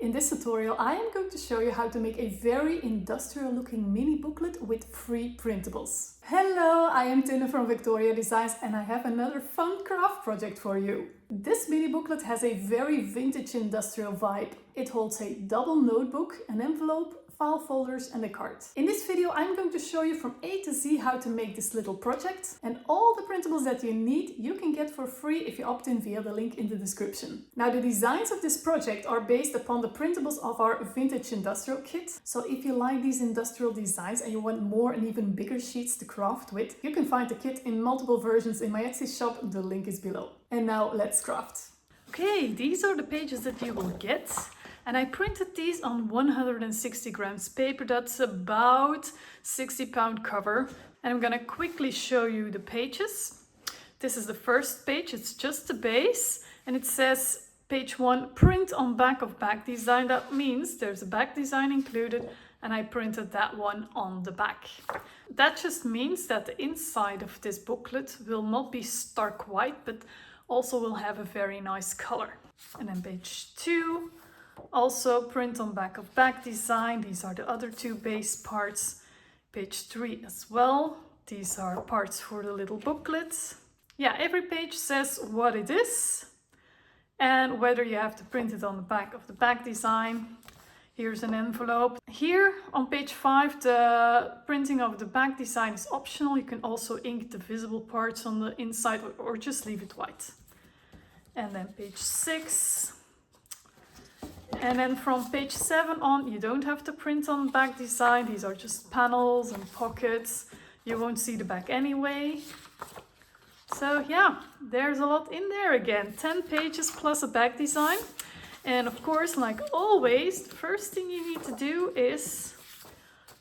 In this tutorial I am going to show you how to make a very industrial looking mini booklet with free printables. Hello, I am Tinne from Victoria Designs and I have another fun craft project for you. This mini booklet has a very vintage industrial vibe. It holds a double notebook, an envelope, file folders and a card. In this video I'm going to show you from A to Z how to make this little project, and all the printables that you need you can get for free if you opt in via the link in the description. Now the designs of this project are based upon the printables of our vintage industrial kit, so if you like these industrial designs and you want more and even bigger sheets to craft with, you can find the kit in multiple versions in my Etsy shop, the link is below. And now let's craft. Okay, these are the pages that you will get. And I printed these on 160 grams paper, that's about 60-pound cover. And I'm gonna quickly show you the pages. This is the first page, it's just the base. And it says, page 1, print on back of back design. That means there's a back design included, and I printed that one on the back. That just means that the inside of this booklet will not be stark white, but also will have a very nice color. And then page 2. Also print on back of back design. These are the other two base parts. Page 3 as well. These are parts for the little booklet. Yeah, every page says what it is and whether you have to print it on the back of the back design. Here's an envelope. Here on page 5 the printing of the back design is optional. You can also ink the visible parts on the inside or just leave it white. And then page 6. And then from page 7 on, you don't have to print on back design. These are just panels and pockets. You won't see the back anyway. So yeah, there's a lot in there again. 10 pages plus a back design. And of course, like always, the first thing you need to do is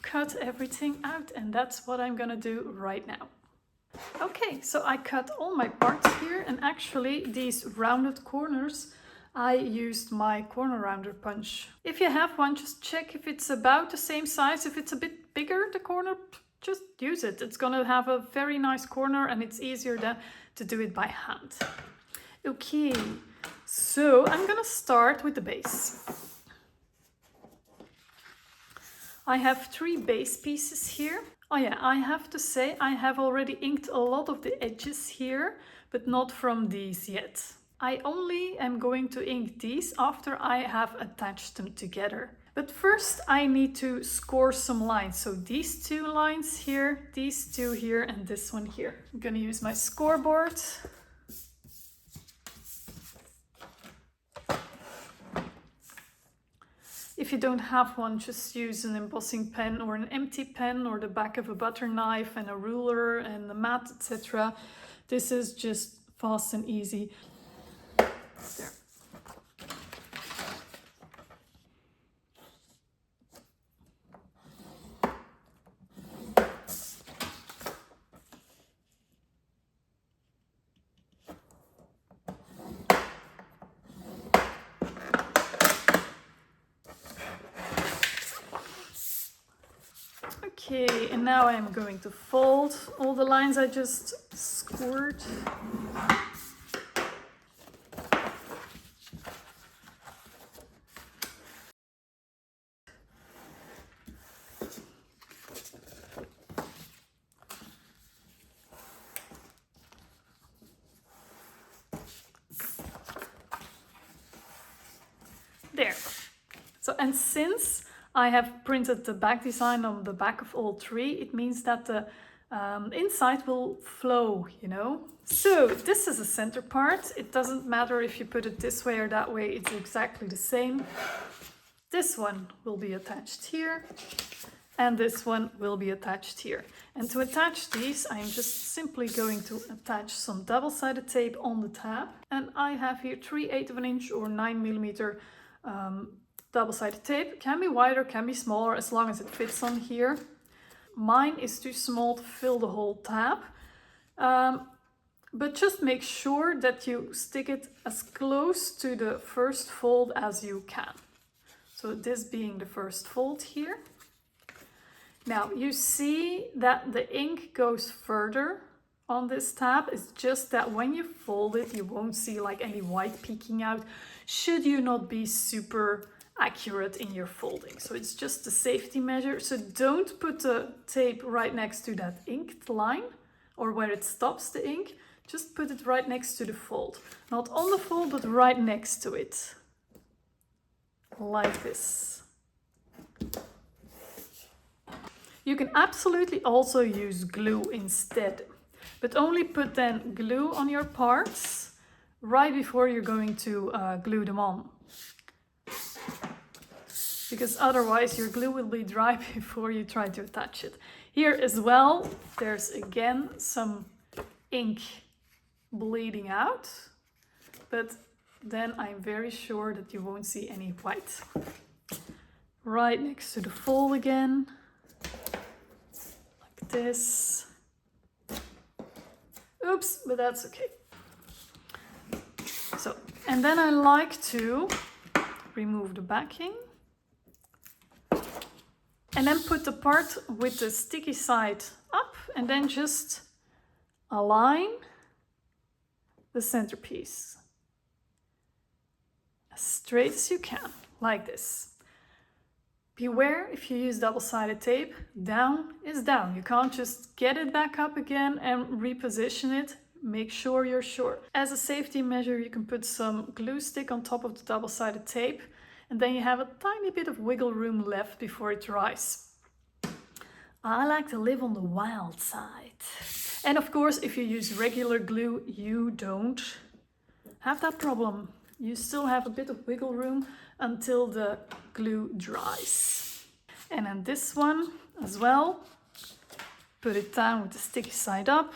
cut everything out. And that's what I'm gonna do right now. Okay, so I cut all my parts here, and actually these rounded corners I used my corner rounder punch. If you have one, just check if it's about the same size. If it's a bit bigger, the corner, just use it. It's gonna have a very nice corner and it's easier than to do it by hand. Okay, so I'm gonna start with the base. I have 3 base pieces here. Oh yeah, I have to say I have already inked a lot of the edges here, but not from these yet. I only am going to ink these after I have attached them together. But first I need to score some lines. So these 2 lines here, these 2 here, and this one here. I'm gonna use my scoreboard. If you don't have one, just use an embossing pen or an empty pen or the back of a butter knife and a ruler and a mat, etc. This is just fast and easy. There. Okay, and now I'm going to fold all the lines I just scored. There. So, and since I have printed the back design on the back of all 3, it means that the inside will flow, you know. So this is the center part. It doesn't matter if you put it this way or that way, it's exactly the same. This one will be attached here, and this one will be attached here. And to attach these, I'm just simply going to attach some double-sided tape on the tab. And I have here 3/8 of an inch or 9mm double-sided tape. Can be wider, can be smaller, as long as it fits on here. Mine is too small to fill the whole tab. But just make sure that you stick it as close to the first fold as you can. So this being the first fold here. Now you see that the ink goes further on this tab. It's just that when you fold it, you won't see like any white peeking out. Should you not be super accurate in your folding. So it's just a safety measure. So don't put the tape right next to that inked line or where it stops the ink. Just put it right next to the fold. Not on the fold, but right next to it. Like this. You can absolutely also use glue instead, but only put then glue on your parts right before you're going to glue them on. Because otherwise your glue will be dry before you try to attach it. Here as well, there's again some ink bleeding out, but then I'm very sure that you won't see any white. Right next to the fold again. This. Oops, but that's okay. So, and then I like to remove the backing and then put the part with the sticky side up and then just align the centerpiece as straight as you can, like this. Beware, if you use double-sided tape, down is down. You can't just get it back up again and reposition it. Make sure you're sure. As a safety measure, you can put some glue stick on top of the double-sided tape, and then you have a tiny bit of wiggle room left before it dries. I like to live on the wild side. And of course, if you use regular glue, you don't have that problem. You still have a bit of wiggle room until the glue dries. And then this one as well, put it down with the sticky side up,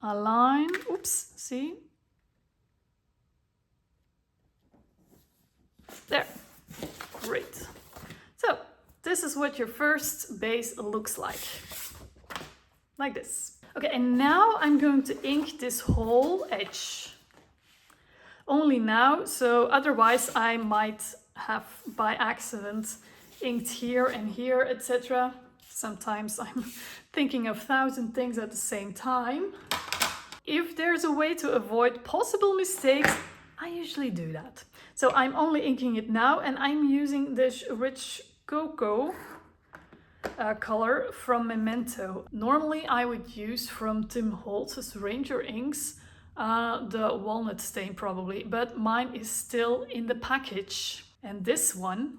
align, oops, see? There, great. So this is what your first base looks like this. Okay, and now I'm going to ink this whole edge. Only now, so otherwise I might have by accident inked here and here, etc. Sometimes I'm thinking of 1,000 things at the same time. If there's a way to avoid possible mistakes, I usually do that. So I'm only inking it now, and I'm using this rich cocoa color from Memento. Normally I would use from Tim Holtz's Ranger inks, the walnut stain probably, but mine is still in the package. And this one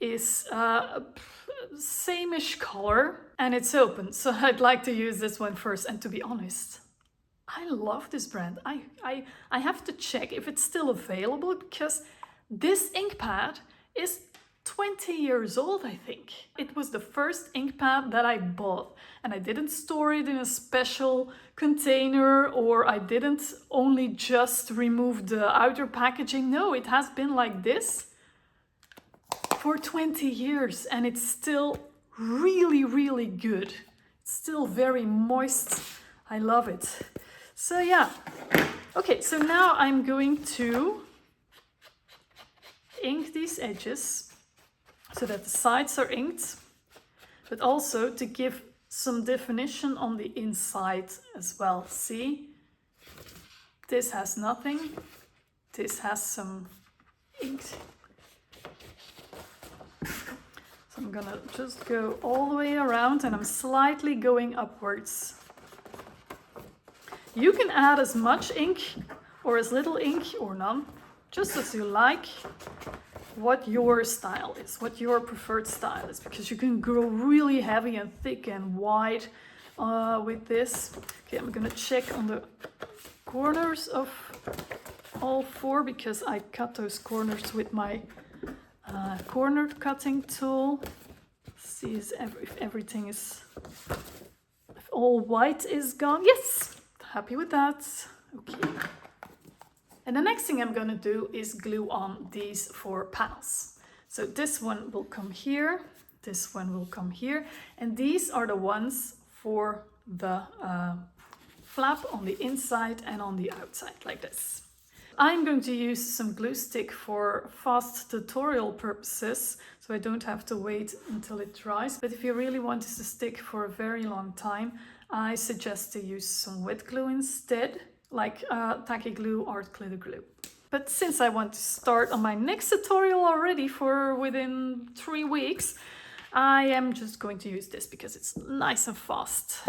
is same-ish color and it's open. So I'd like to use this one first. And to be honest, I love this brand. I have to check if it's still available because this ink pad is 20 years old, I think. It was the first ink pad that I bought, and I didn't store it in a special container, or I didn't only just remove the outer packaging. No, it has been like this for 20 years and it's still really, really good. It's still very moist. I love it. So yeah. Okay, so now I'm going to ink these edges so that the sides are inked, but also to give some definition on the inside as well. See, this has nothing, this has some ink. So I'm gonna just go all the way around and I'm slightly going upwards. You can add as much ink or as little ink or none, just as you like. What your style is, what your preferred style is, because you can go really heavy and thick and wide with this. Okay, I'm gonna check on the corners of all four because I cut those corners with my corner cutting tool. See if everything is, if all white is gone. Yes, happy with that. Okay. And the next thing I'm going to do is glue on these 4 panels. So this one will come here, this one will come here, and these are the ones for the flap on the inside and on the outside, like this. I'm going to use some glue stick for fast tutorial purposes, so I don't have to wait until it dries. But if you really want this to stick for a very long time, I suggest to use some wet glue instead, like tacky glue or glitter glue. But since I want to start on my next tutorial already for within 3 weeks, I am just going to use this because it's nice and fast.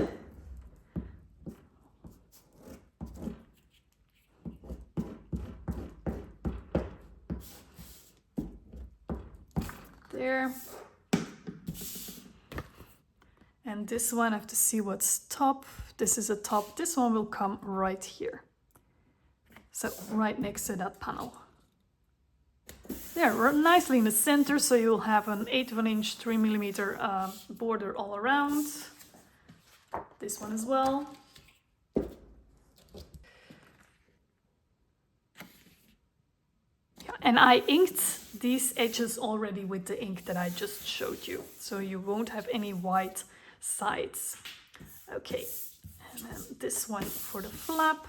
There. And this one, I have to see what's top. This is a top. This one will come right here. So right next to that panel. There, nicely in the center, so you'll have an 1/8 inch 3mm border all around. This one as well. Yeah, and I inked these edges already with the ink that I just showed you, so you won't have any white sides. Okay, and then this one for the flap.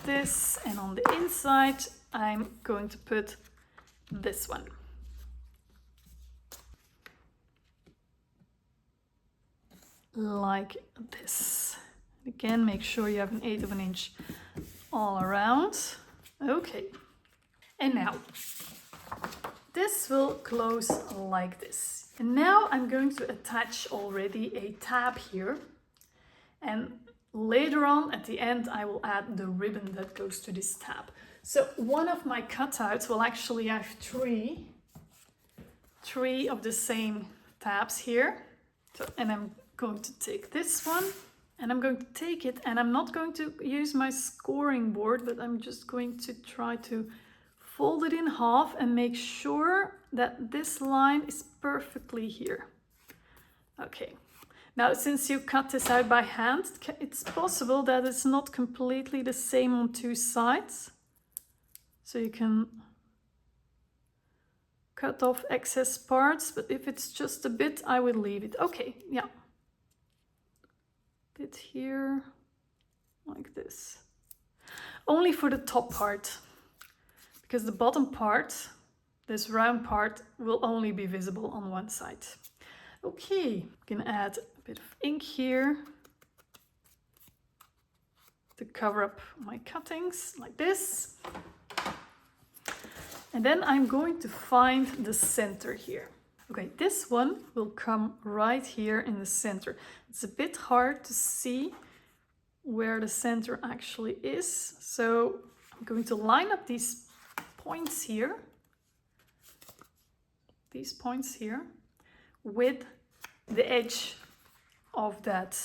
This, and on the inside I'm going to put this one. Like this. Again, make sure you have an 1/8 inch all around. Okay, and now this will close like this. And now I'm going to attach already a tab here, and later on at the end I will add the ribbon that goes to this tab. So one of my cutouts will actually have three of the same tabs here. So, and I'm going to take this one, and I'm going to take it, and I'm not going to use my scoring board, but I'm just going to try to fold it in half and make sure that this line is perfectly here. Okay. Now, since you cut this out by hand, it's possible that it's not completely the same on 2 sides. So you can cut off excess parts, but if it's just a bit, I would leave it. Okay, yeah. Bit here, like this. Only for the top part, because the bottom part, this round part, will only be visible on one side. Okay, you can add a bit of ink here to cover up my cuttings, like this. And then I'm going to find the center here. Okay, this one will come right here in the center. It's a bit hard to see where the center actually is. So I'm going to line up these points here, with the edge of that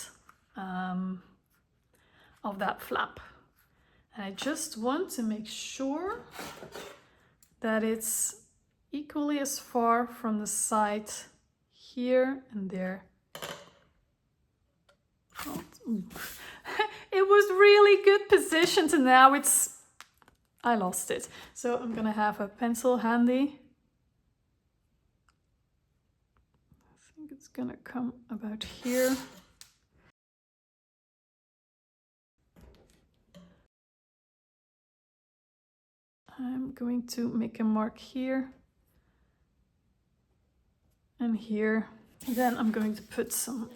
flap. And I just want to make sure that it's equally as far from the side here and there. It was really good positioned, and now I lost it. So I'm gonna have a pencil handy. I think it's gonna come about here. I'm going to make a mark here and here. And then I'm going to put some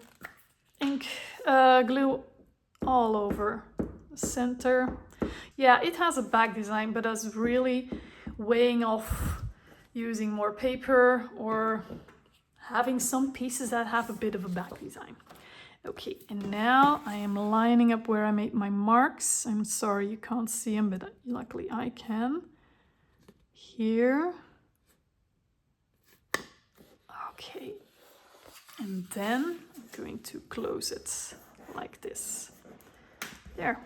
ink glue all over the center. Yeah, it has a back design, but I was really weighing off using more paper or having some pieces that have a bit of a back design. Okay, and now I am lining up where I made my marks. I'm sorry you can't see them, but luckily I can. Here. Okay, and then I'm going to close it like this. There.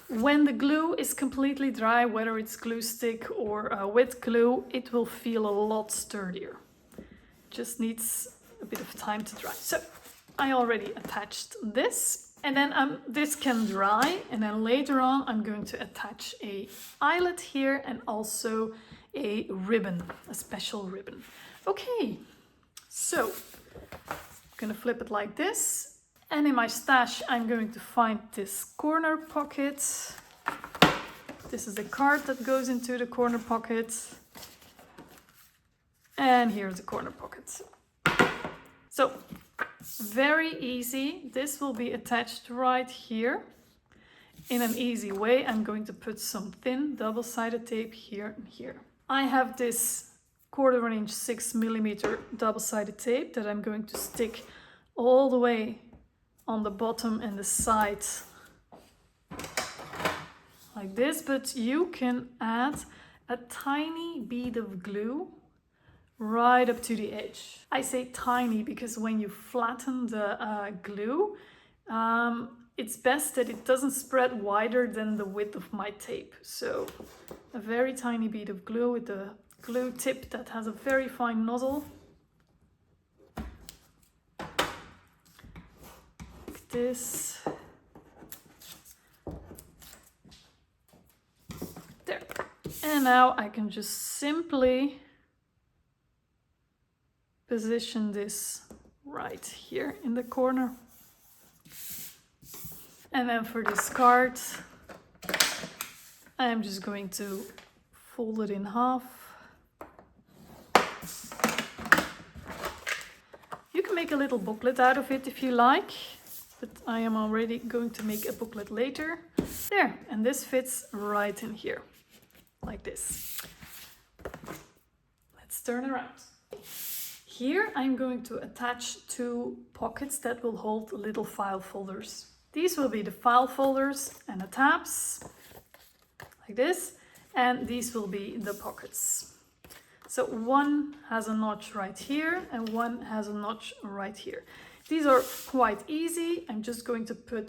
When the glue is completely dry, whether it's glue stick or wet glue, it will feel a lot sturdier. Just needs a bit of time to dry. So I already attached this, and then this can dry, and then later on I'm going to attach a eyelet here and also a ribbon, a special ribbon. Okay, so I'm gonna flip it like this, and in my stash I'm going to find this corner pocket. This is a card that goes into the corner pocket, and here's the corner pocket. So very easy. This will be attached right here. In an easy way, I'm going to put some thin double-sided tape here and here. I have this 1/4 inch 6mm double-sided tape that I'm going to stick all the way on the bottom and the sides like this, but you can add a tiny bead of glue right up to the edge. I say tiny because when you flatten the glue, it's best that it doesn't spread wider than the width of my tape. So a very tiny bead of glue with a glue tip that has a very fine nozzle. Like this. There. And now I can just simply position this right here in the corner. And then for this card, I am just going to fold it in half. You can make a little booklet out of it if you like, but I am already going to make a booklet later. There, and this fits right in here, like this. Let's turn around. Here I'm going to attach 2 pockets that will hold little file folders. These will be the file folders and the tabs, like this, and these will be the pockets. So one has a notch right here and one has a notch right here. These are quite easy. I'm just going to put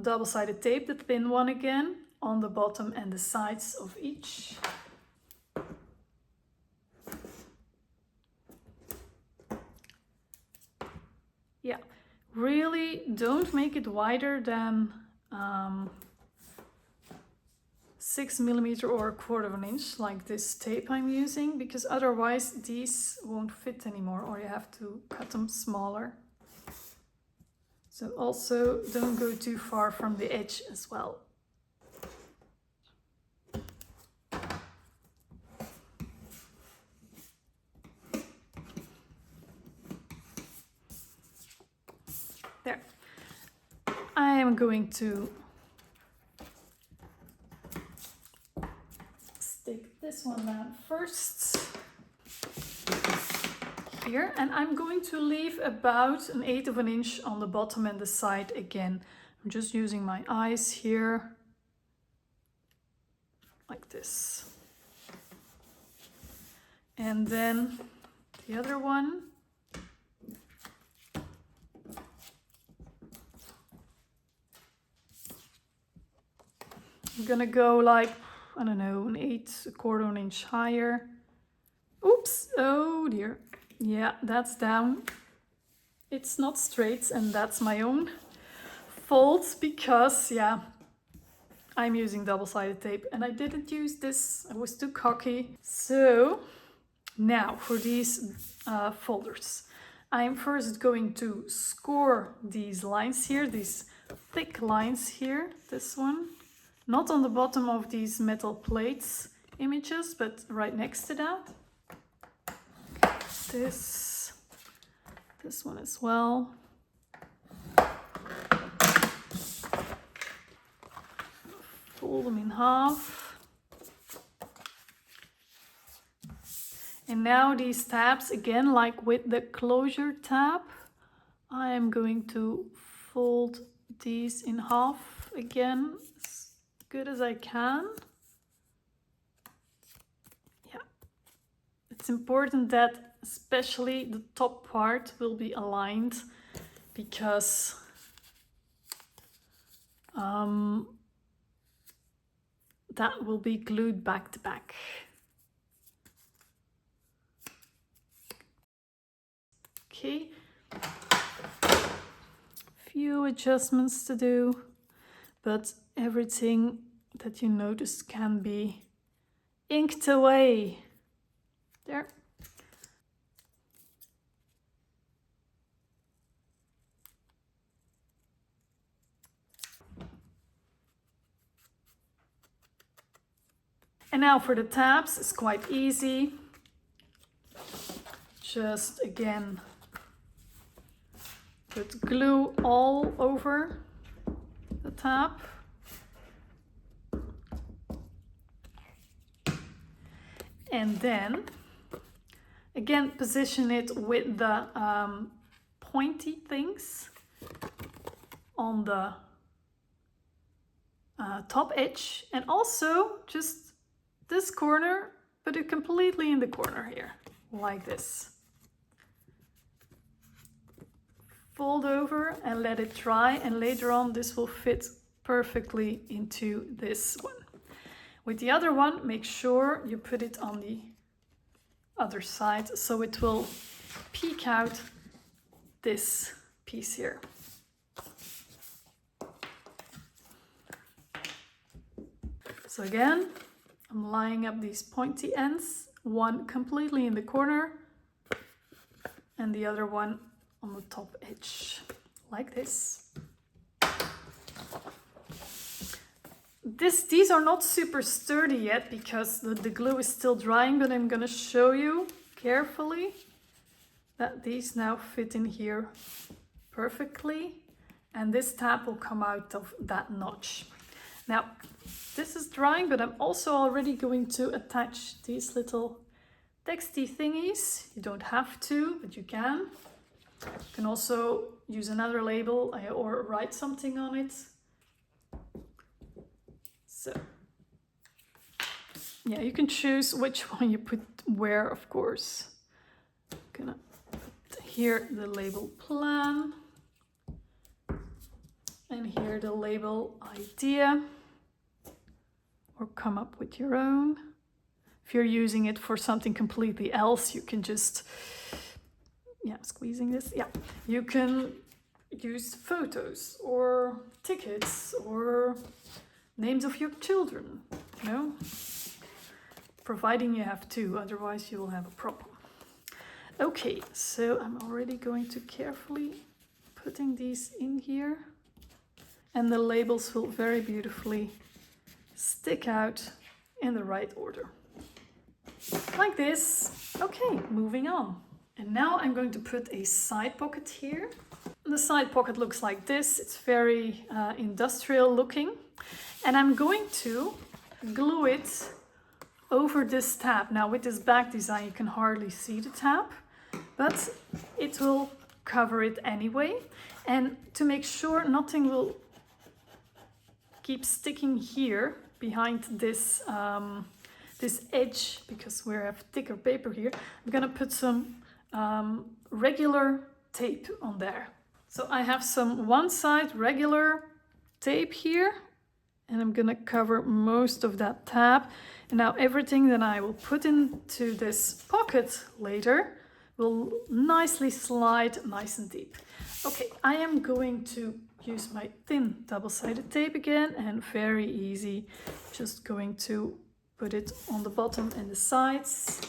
double-sided tape, the thin one again, on the bottom and the sides of each. Yeah. Really don't make it wider than 6mm or 1/4 inch like this tape I'm using, because otherwise these won't fit anymore, or you have to cut them smaller. So also don't go too far from the edge as well. There. I am going to stick this one down first here, and I'm going to leave about 1/8 inch on the bottom and the side again. I'm just using my eyes here, like this. And then the other one. I'm gonna go like, I don't know, 1/4 inch higher. Oops, oh dear. Yeah, that's down. It's not straight, and that's my own fault because, yeah, I'm using double-sided tape and I didn't use this. I was too cocky. So now for these folders, I'm first going to score these lines here, these thick lines here, this one. Not on the bottom of these metal plates images, but right next to that. This one as well. Fold them in half. And now these tabs, again, like with the closure tab, I am going to fold these in half again, as good as I can. Yeah, it's important that especially the top part will be aligned, because that will be glued back to back. Okay, few adjustments to do, but everything that you notice can be inked away. There. And now for the tabs, it's quite easy. Just again put glue all over the tab. And then, again, position it with the pointy things on the top edge. And also, just this corner, put it completely in the corner here, like this. Fold over and let it dry, and later on this will fit perfectly into this one. With the other one, make sure you put it on the other side so it will peek out this piece here. So again, I'm lining up these pointy ends, one completely in the corner and the other one on the top edge, like this. These are not super sturdy yet because the glue is still drying, but I'm going to show you carefully that these now fit in here perfectly, and this tab will come out of that notch. Now, this is drying, but I'm also already going to attach these little texty thingies. You don't have to, but you can. You can also use another label or write something on it. So, yeah, you can choose which one you put where, of course. I'm gonna put here the label plan, and here the label idea, or come up with your own. If you're using it for something completely else, you can just, squeezing this, you can use photos or tickets or names of your children, providing you have two, otherwise you will have a problem. Okay, so I'm already going to carefully putting these in here, and the labels will very beautifully stick out in the right order. Like this. Okay, moving on. And now I'm going to put a side pocket here. The side pocket looks like this. It's very industrial looking. And I'm going to glue it over this tab. Now with this back design you can hardly see the tab, but it will cover it anyway. And to make sure nothing will keep sticking here behind this this edge, because we have thicker paper here, I'm gonna put some regular tape on there. So I have some one side regular tape here, and I'm gonna cover most of that tab. And now everything that I will put into this pocket later will nicely slide nice and deep. Okay, I am going to use my thin double-sided tape again, and very easy, just going to put it on the bottom and the sides.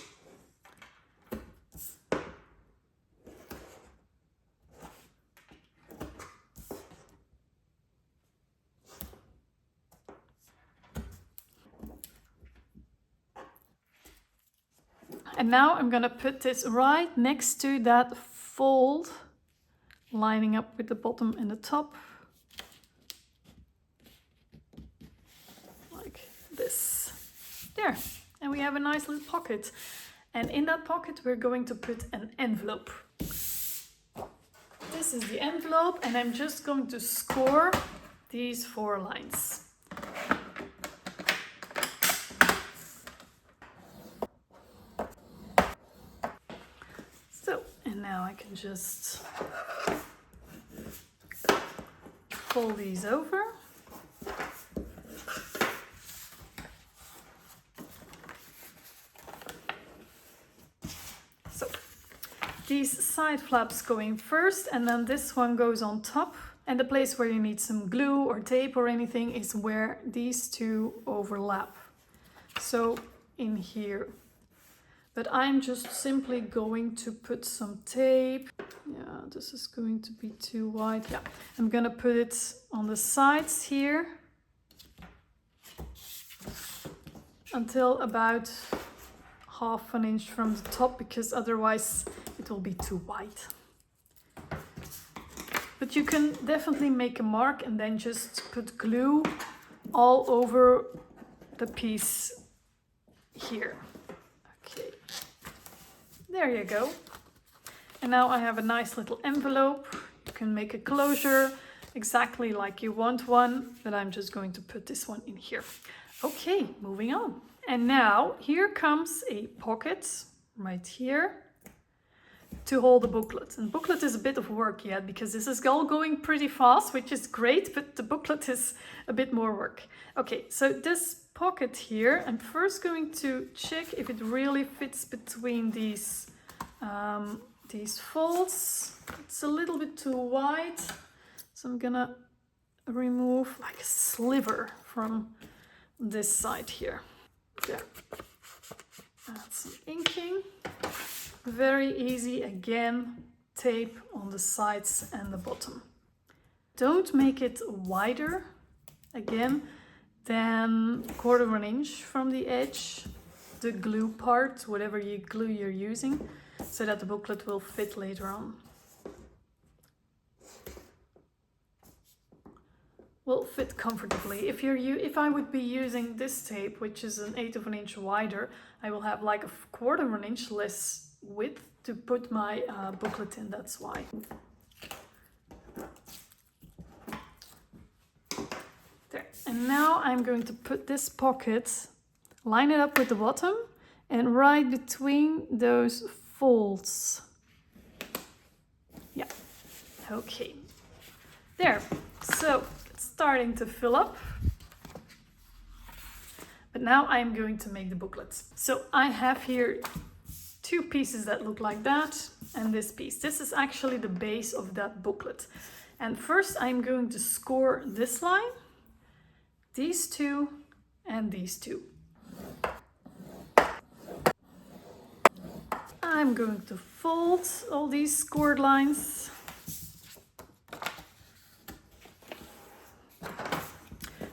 And now I'm going to put this right next to that fold, lining up with the bottom and the top, like this. There, and we have a nice little pocket. And in that pocket we're going to put an envelope. This is the envelope, and I'm just going to score these 4 lines. So, and now I can just fold these over. These side flaps going first, and then this one goes on top. And the place where you need some glue or tape or anything is where these two overlap. So in here. But I'm just simply going to put some tape. Yeah, this is going to be too wide. Yeah, I'm gonna put it on the sides here until about 1/2 inch from the top, because otherwise it will be too wide. But you can definitely make a mark and then just put glue all over the piece here. Okay, there you go. And now I have a nice little envelope. You can make a closure exactly like you want one, but I'm just going to put this one in here. Okay, moving on. And now here comes a pocket right here to hold the booklet. And booklet is a bit of work yet because this is all going pretty fast, which is great, but the booklet is a bit more work. Okay, so this pocket here, I'm first going to check if it really fits between these folds. It's a little bit too wide, so I'm gonna remove like a sliver from this side here. There. Add some inking. Very easy, again, tape on the sides and the bottom. Don't make it wider, again, than 1/4 inch from the edge, the glue part, whatever glue you're using, so that the booklet will fit later on. Will fit comfortably. If I would be using this tape, which is an 1/8 inch wider, I will have like a 1/4 inch less width to put my booklet in, that's why. There. And now I'm going to put this pocket, line it up with the bottom, and right between those folds. Yeah, okay. There, so it's starting to fill up. But now I'm going to make the booklets. So I have here 2 pieces that look like that, and this piece. This is actually the base of that booklet. And first I'm going to score this line, these 2, and these 2. I'm going to fold all these scored lines.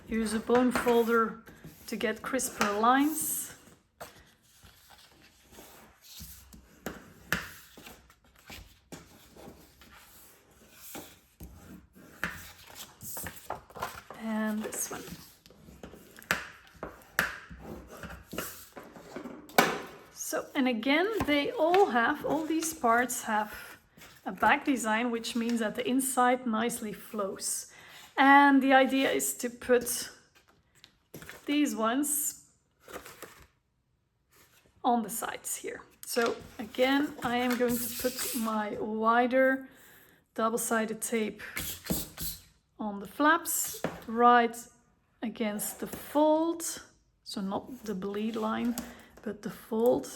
Use a bone folder to get crisper lines. And this one. So, and again, all these parts have a back design, which means that the inside nicely flows. And the idea is to put these ones on the sides here. So again, I am going to put my wider double-sided tape on the flaps, right against the fold. So not the bleed line, but the fold.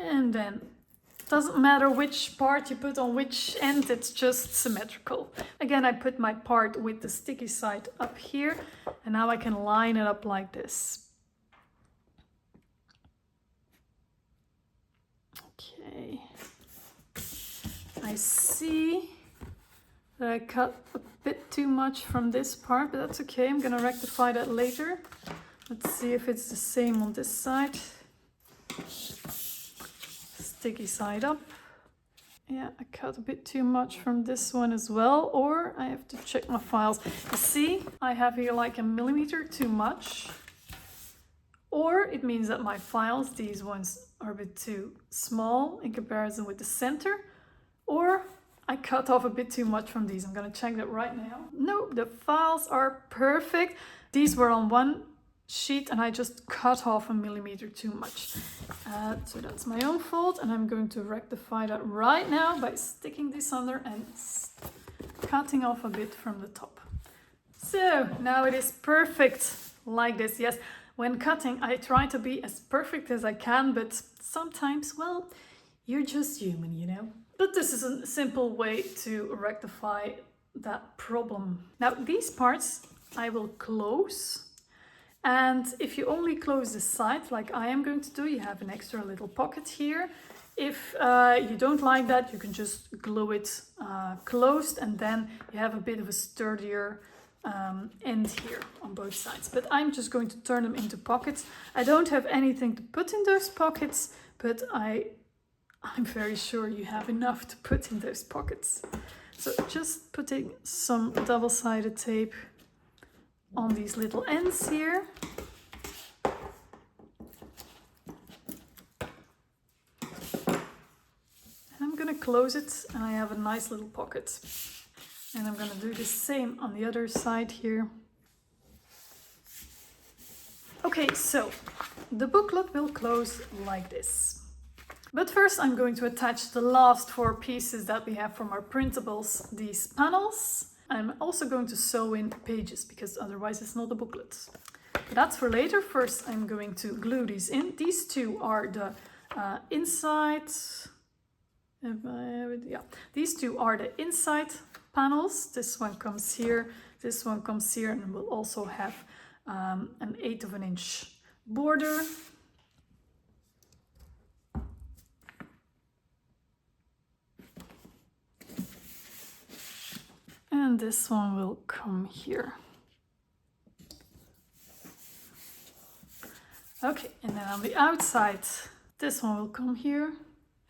And then doesn't matter which part you put on which end, it's just symmetrical. Again, I put my part with the sticky side up here, and now I can line it up like this. Okay. I see that I cut a bit too much from this part, but that's okay. I'm gonna rectify that later. Let's see if it's the same on this side. Sticky side up. Yeah, I cut a bit too much from this one as well, or I have to check my files. You see, I have here like 1 millimeter too much, or it means that my files, these ones, are a bit too small in comparison with the center, or I cut off a bit too much from these. I'm gonna check that right now. No, the files are perfect. These were on one sheet and I just cut off 1 millimeter too much. So that's my own fault, and I'm going to rectify that right now by sticking this under and cutting off a bit from the top. So now it is perfect like this. Yes, when cutting I try to be as perfect as I can, but sometimes, well, you're just human, you know. But this is a simple way to rectify that problem. Now these parts I will close. And if you only close the side, like I am going to do, you have an extra little pocket here. If you don't like that, you can just glue it closed, and then you have a bit of a sturdier end here on both sides. But I'm just going to turn them into pockets. I don't have anything to put in those pockets, but I'm very sure you have enough to put in those pockets. So just putting some double-sided tape on these little ends here. I'm gonna close it and I have a nice little pocket. And I'm gonna do the same on the other side here. Okay, so the booklet will close like this. But first I'm going to attach the last 4 pieces that we have from our printables, these panels. I'm also going to sew in pages because otherwise it's not a booklet. But that's for later. First I'm going to glue these in. These 2 are the inside. These 2 are the inside panels. This one comes here, this one comes here, and we'll also have an 1/8 of an inch border. And this one will come here. Okay, and then on the outside, this one will come here,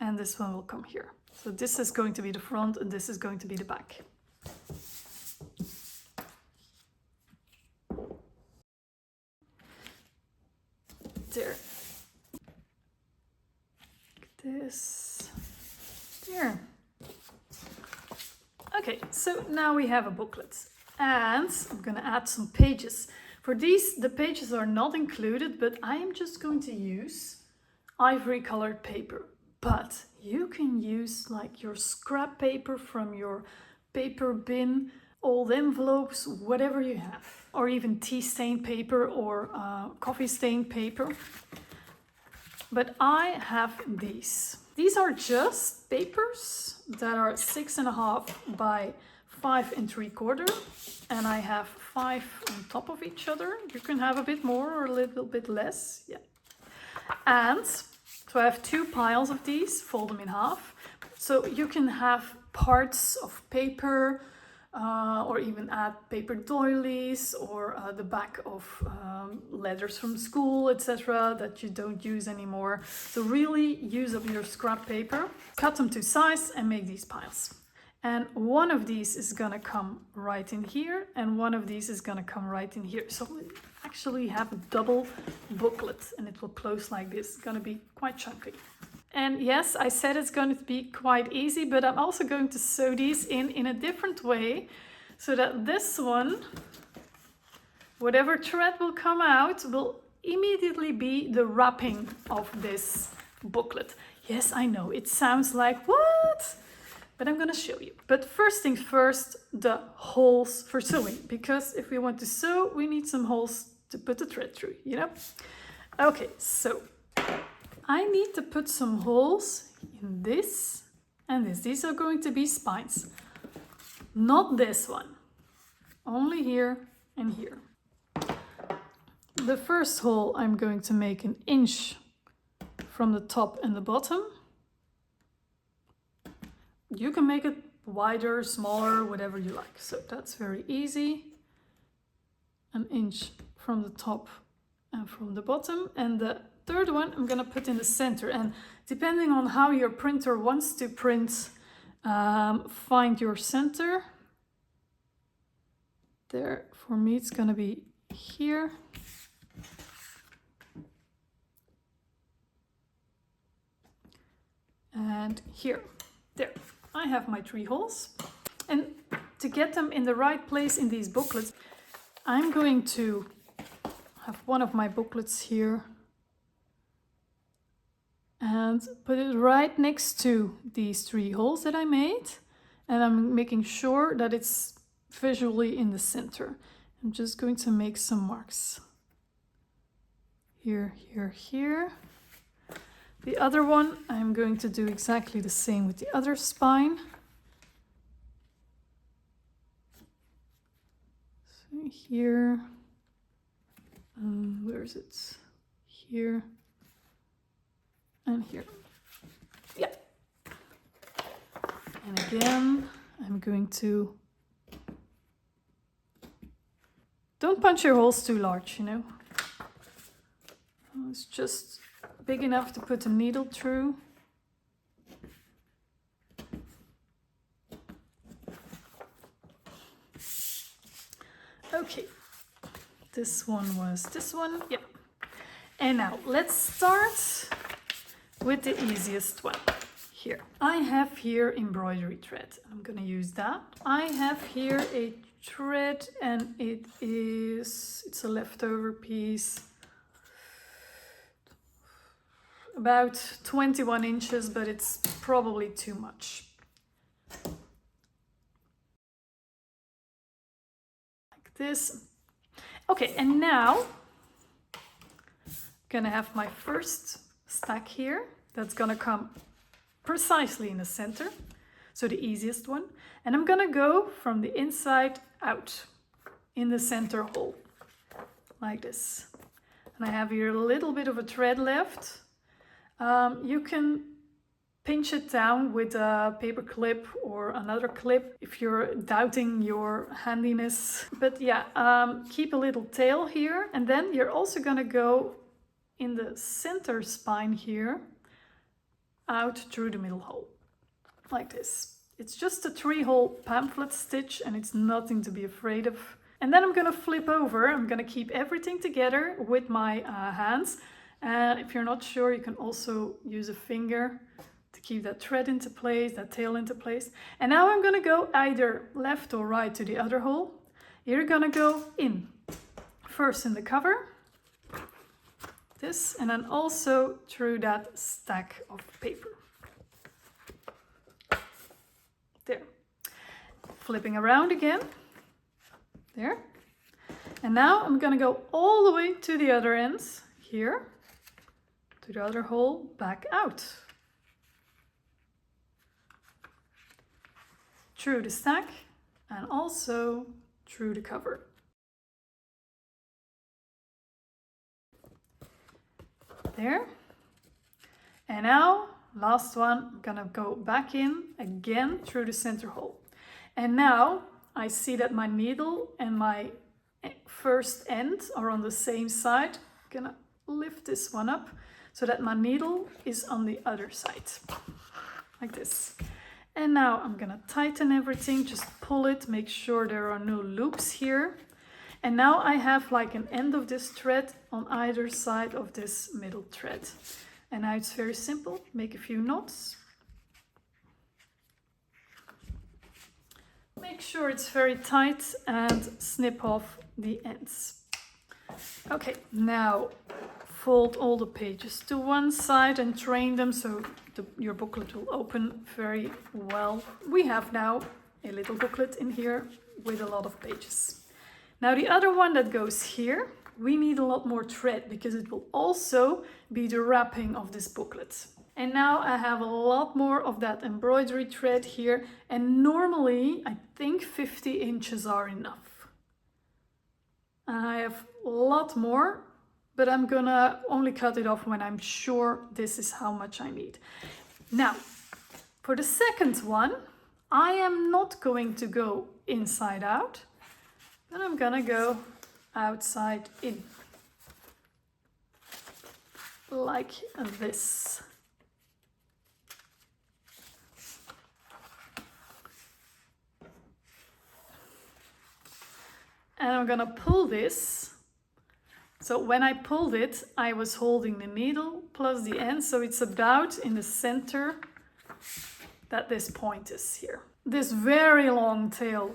and this one will come here. So this is going to be the front, and this is going to be the back. There. This. There. Okay, so now we have a booklet, and I'm going to add some pages. For these, the pages are not included, but I am just going to use ivory colored paper. But you can use like your scrap paper from your paper bin, old envelopes, whatever you have. Or even tea stain paper or coffee stain paper. But I have these. These are just papers that are 6.5 by 5 3/4, and I have 5 on top of each other. You can have a bit more or a little bit less, yeah. And so I have 2 piles of these, fold them in half. So you can have parts of paper, or even add paper doilies, or the back of letters from school, etc. that you don't use anymore. So really use up your scrap paper, cut them to size and make these piles. And one of these is gonna come right in here, and one of these is gonna come right in here. So we actually have a double booklet, and it will close like this. It's gonna be quite chunky. And yes, I said it's going to be quite easy, but I'm also going to sew these in a different way, so that this one, whatever thread will come out, will immediately be the wrapping of this booklet. Yes, I know, it sounds like, what? But I'm going to show you. But first things first, the holes for sewing, because if we want to sew, we need some holes to put the thread through, you know? Okay, so I need to put some holes in this and this. These are going to be spines. Not this one. Only here and here. The first hole I'm going to make 1 inch from the top and the bottom. You can make it wider, smaller, whatever you like. So that's very easy. 1 inch from the top and from the bottom. And the third one I'm gonna put in the center, and depending on how your printer wants to print, find your center. There, for me it's gonna be here. And here, there. I have my 3 holes. And to get them in the right place in these booklets, I'm going to have one of my booklets here and put it right next to these 3 holes that I made, and I'm making sure that it's visually in the center. I'm just going to make some marks here, here, here. The other one, I'm going to do exactly the same with the other spine. So here, where is it? Here. And here. And again, I'm going to... Don't punch your holes too large, you know. It's just big enough to put the needle through. Okay, this one was this one, yeah. And now let's start with the easiest one here. I have here embroidery thread. I'm gonna use that. I have here a thread and it's a leftover piece. About 21 inches, but it's probably too much. Like this. Okay, and now I'm gonna have my first stack here. That's gonna come precisely in the center. So the easiest one. And I'm gonna go from the inside out in the center hole. Like this. And I have here a little bit of a thread left. You can pinch it down with a paper clip or another clip if you're doubting your handiness. But yeah, keep a little tail here. And then you're also gonna go in the center spine here, out through the middle hole, like this. It's just a 3-hole pamphlet stitch and it's nothing to be afraid of. And then I'm gonna flip over. I'm gonna keep everything together with my hands. And if you're not sure, you can also use a finger to keep that thread into place, that tail into place. And now I'm gonna go either left or right to the other hole. You're gonna go in, first in the cover, this, and then also through that stack of paper. There. Flipping around again, there. And now I'm gonna go all the way to the other end, here, to the other hole, back out. Through the stack and also through the cover. There. And now, last one, I'm gonna go back in again through the center hole. And now I see that my needle and my first end are on the same side. I'm gonna lift this one up so that my needle is on the other side, like this. And now I'm gonna tighten everything, just pull it, make sure there are no loops here. And now I have like an end of this thread on either side of this middle thread. And now it's very simple, make a few knots. Make sure it's very tight and snip off the ends. Okay, now fold all the pages to one side and train them so your booklet will open very well. We have now a little booklet in here with a lot of pages. Now the other one that goes here, we need a lot more thread because it will also be the wrapping of this booklet. And now I have a lot more of that embroidery thread here, and normally I think 50 inches are enough. And I have a lot more, but I'm gonna only cut it off when I'm sure this is how much I need. Now, for the second one, I am not going to go inside out, but I'm gonna go outside in, like this. And I'm gonna pull this. So when I pulled it, I was holding the needle plus the end, so it's about in the center that this point is here. This very long tail,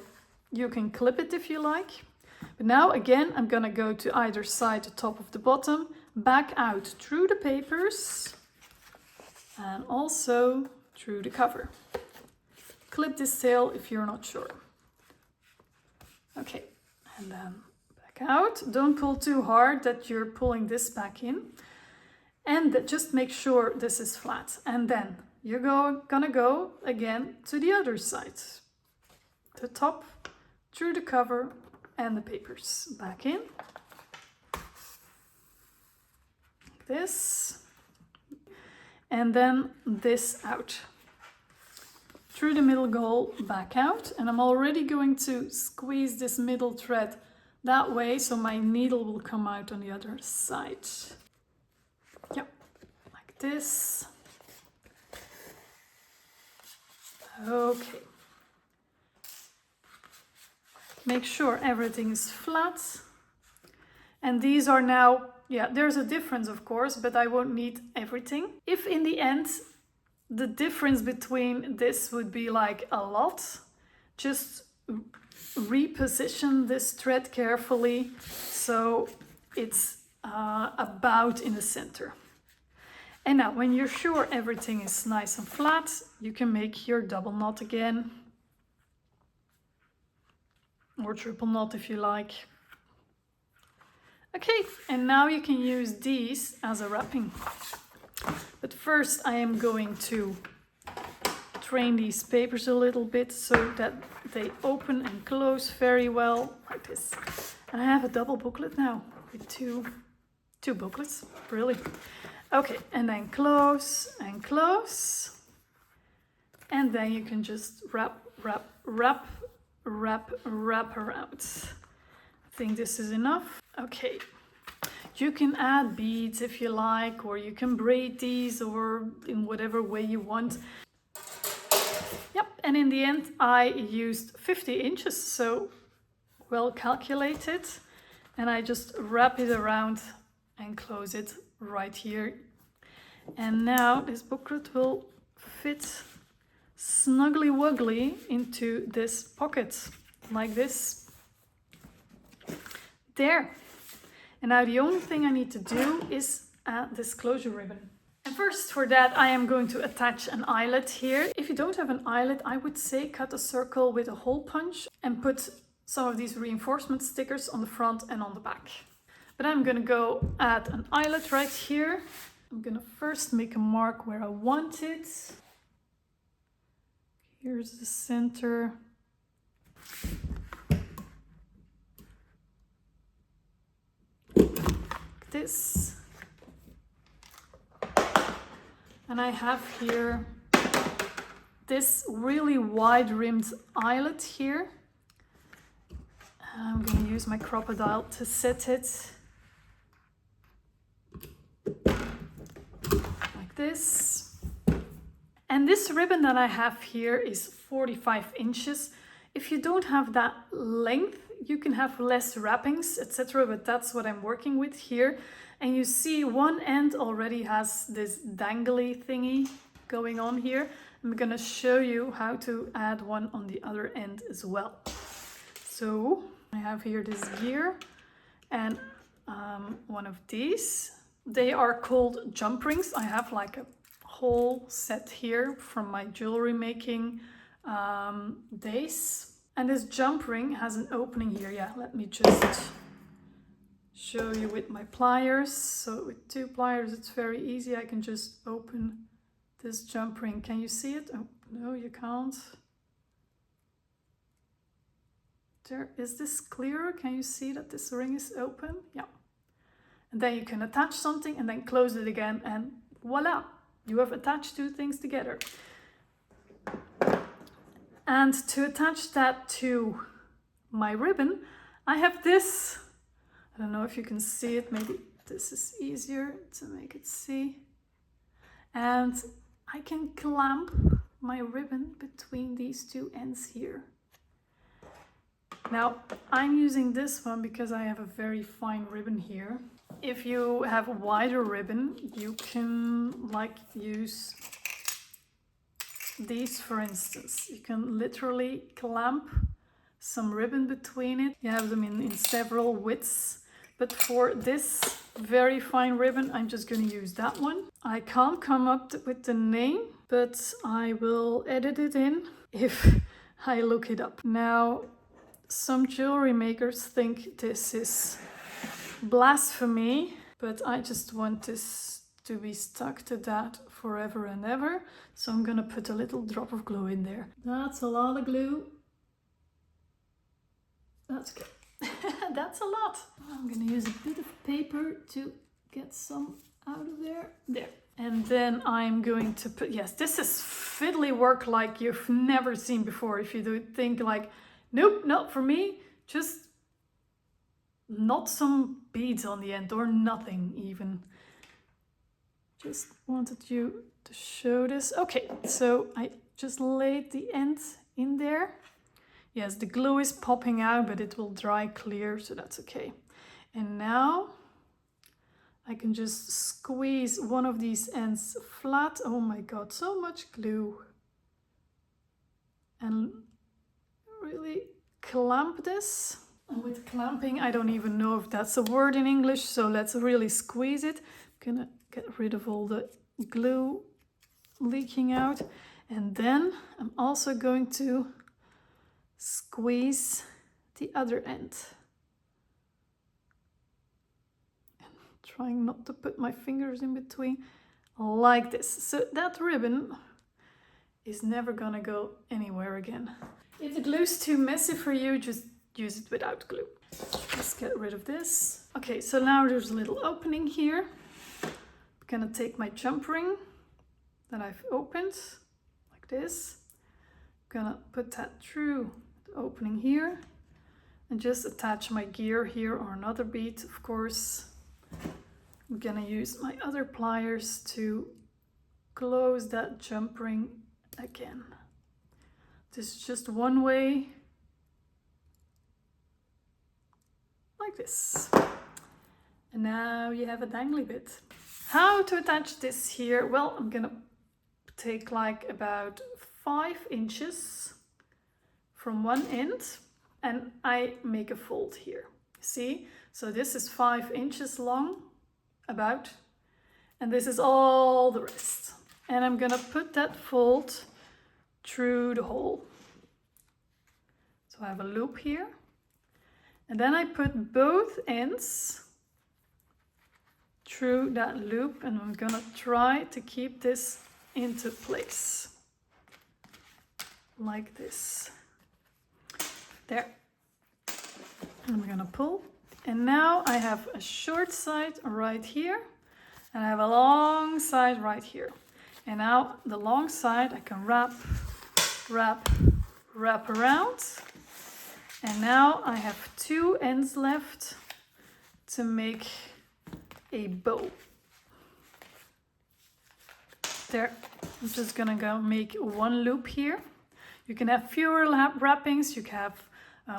you can clip it if you like. But now again, I'm gonna go to either side, the top of the bottom, back out through the papers and also through the cover. Clip this tail if you're not sure. Okay, and then back out. Don't pull too hard that you're pulling this back in. And just make sure this is flat. And then you're gonna go again to the other side. The top, through the cover and the papers. Back in. This. And then this out. through the middle go back out, and I'm already going to squeeze this middle thread that way so my needle will come out on the other side. Yep, like this. Okay. Make sure everything is flat. And these are now, yeah, there's a difference of course, but I won't need everything. If in the end the difference between this would be like a lot, just reposition this thread carefully so it's about in the center. And now when you're sure everything is nice and flat, you can make your double knot again, or triple knot if you like. Okay, and now you can use these as a wrapping. But first I am going to train these papers a little bit so that they open and close very well, like this. And I have a double booklet now with two booklets, really. Okay, and then close and close. And then you can just wrap around. I think this is enough. Okay, you can add beads if you like, or you can braid these, or in whatever way you want. Yep, and in the end I used 50 inches, so well calculated. And I just wrap it around and close it right here. And now this booklet will fit snugly wuggly into this pocket, like this. There. And now the only thing I need to do is add this closure ribbon. And first for that I am going to attach an eyelet here. If you don't have an eyelet, I would say cut a circle with a hole punch and put some of these reinforcement stickers on the front and on the back. But I'm gonna go add an eyelet right here. I'm gonna first make a mark where I want it. Here's the center. Like this. And I have here this really wide rimmed eyelet here. I'm going to use my crocodile to set it like this. And this ribbon that I have here is 45 inches. If you don't have that length, you can have less wrappings, etc. But that's what I'm working with here. And you see one end already has this dangly thingy going on here. I'm going to show you how to add one on the other end as well. So I have here this gear and one of these. They are called jump rings. I have like a whole set here from my jewelry making days. And this jump ring has an opening here. Yeah, let me just show you with my pliers. So with 2 pliers, it's very easy. I can just open this jump ring. Can you see it? Oh, no, you can't. There, is this clearer? Can you see that this ring is open? Yeah. And then you can attach something and then close it again, and voila, you have attached 2 things together. And to attach that to my ribbon, I have this. I don't know if you can see it. Maybe this is easier to make it see. And I can clamp my ribbon between these 2 ends here. Now, I'm using this one because I have a very fine ribbon here. If you have a wider ribbon, you can use these, for instance. You can literally clamp some ribbon between it. You have them in several widths. But for this very fine ribbon, I'm just going to use that one. I can't come up with the name, but I will edit it in if I look it up. Now, some jewelry makers think this is blasphemy, but I just want this to be stuck to that forever and ever. So I'm gonna put a little drop of glue in there. That's a lot of glue. That's good. That's a lot. I'm gonna use a bit of paper to get some out of there. There. And then I'm going to put, yes, this is fiddly work like you've never seen before. If you do think like, nope, not for me, just not some beads on the end or nothing even. Just wanted you to show this. Okay, so I just laid the end in there. Yes, the glue is popping out, but it will dry clear, so that's okay. And now I can just squeeze one of these ends flat. Oh my God, so much glue. And really clamp this. And with clamping, I don't even know if that's a word in English, so let's really squeeze it. I'm gonna get rid of all the glue leaking out. And then I'm also going to squeeze the other end. Trying not to put my fingers in between, like this. So that ribbon is never gonna go anywhere again. If the glue's too messy for you, just use it without glue. Let's get rid of this. Okay, so now there's a little opening here. I'm gonna take my jump ring that I've opened, like this. I'm gonna put that through the opening here and just attach my gear here, or another bead, of course. I'm gonna use my other pliers to close that jump ring again. This is just one way, like this. And now you have a dangly bit. How to attach this here? Well, I'm gonna take like about 5 inches from one end and I make a fold here. See? So this is 5 inches long, about, and this is all the rest. And I'm gonna put that fold through the hole. So I have a loop here. And then I put both ends through that loop, and I'm gonna try to keep this into place. Like this. There. And I'm gonna pull. And now I have a short side right here, and I have a long side right here. And now the long side I can wrap around. And now I have 2 ends left to make a bow. There, I'm just gonna go make 1 loop here. You can have fewer wrappings, you can have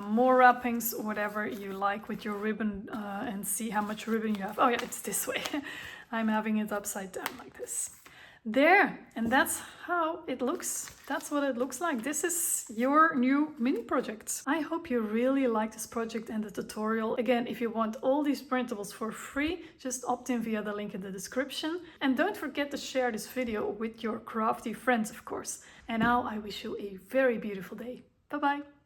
more wrappings, whatever you like with your ribbon, and see how much ribbon you have. Oh yeah, it's this way. I'm having it upside down like this. There, and that's how it looks. That's what it looks like. This is your new mini project. I hope you really like this project and the tutorial. Again, if you want all these printables for free, just opt in via the link in the description. And don't forget to share this video with your crafty friends, of course. And now I wish you a very beautiful day. Bye-bye.